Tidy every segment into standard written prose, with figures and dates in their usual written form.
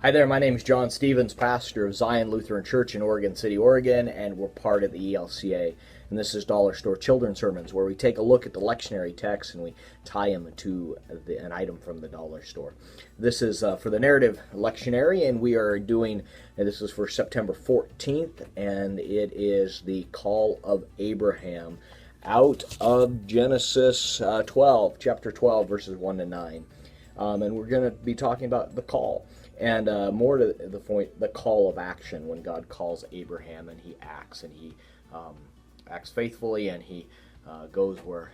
Hi there, my name is John Stevens, pastor of Zion Lutheran Church in Oregon City, Oregon, and we're part of the ELCA. And this is Dollar Store Children's Sermons, where we take a look at the lectionary text and we tie them to an item from the dollar store. This is for the narrative lectionary, and we are doing, and this is for September 14th, and it is the call of Abraham out of Genesis 12, chapter 12, verses 1 to 9. And we're going to be talking about the call. And more to the point, the call of action, when God calls Abraham and he acts, and he acts faithfully, and he goes where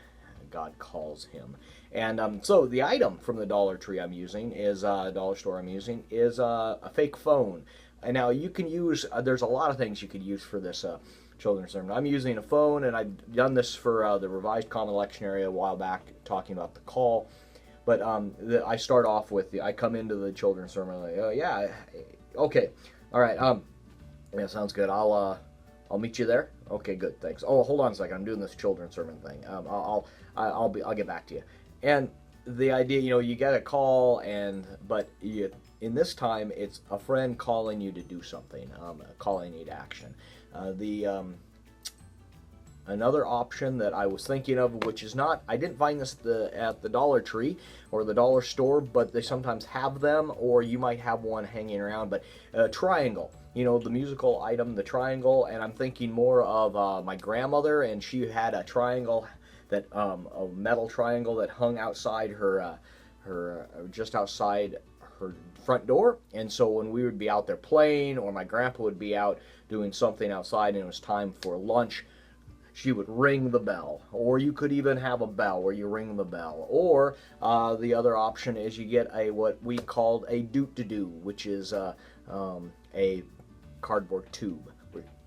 God calls him. And so the item from the Dollar Tree I'm using is dollar store I'm using is a fake phone. And now you can use there's a lot of things you could use for this children's sermon. I'm using a phone, and I've done this for the Revised Common Lectionary a while back, talking about the call. But I start off with I come into the children's sermon like, oh yeah, okay, all right, yeah, sounds good. I'll meet you there. Okay, good, thanks. Oh, hold on a second, I'm doing this children's sermon thing. I'll get back to you. And the idea, you get a call, but in this time it's a friend calling you to do something, calling you to action. Another option that I was thinking of, which is not, I didn't find this at the Dollar Tree or the dollar store, but they sometimes have them, or you might have one hanging around, but triangle. The musical item, the triangle, and I'm thinking more of my grandmother, and she had a triangle, a metal triangle that hung outside her just outside her front door. And so when we would be out there playing, or my grandpa would be out doing something outside and it was time for lunch, she would ring the bell. Or you could even have a bell where you ring the bell. Or the other option is you get what we called a doot-to-doo, which is a cardboard tube.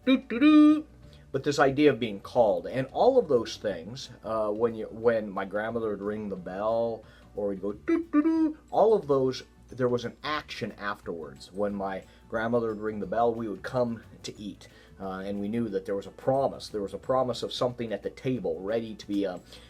Doot-to-doo. But this idea of being called, and all of those things, when my grandmother would ring the bell, or we'd go doot-to-doo, all of those, there was an action afterwards. When my grandmother would ring the bell, we would come to eat. And we knew that there was a promise. There was a promise of something at the table ready to be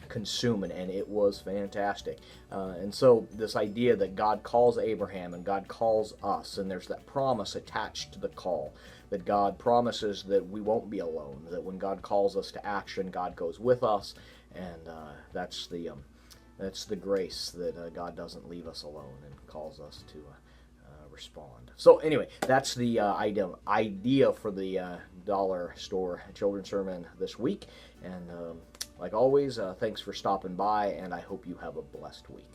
consumed, and it was fantastic. And so this idea that God calls Abraham and God calls us, and there's that promise attached to the call, that God promises that we won't be alone, that when God calls us to action, God goes with us, and that's the grace that God doesn't leave us alone and calls us to respond. So anyway, that's the idea for the dollar store children's sermon this week. And like always, thanks for stopping by, and I hope you have a blessed week.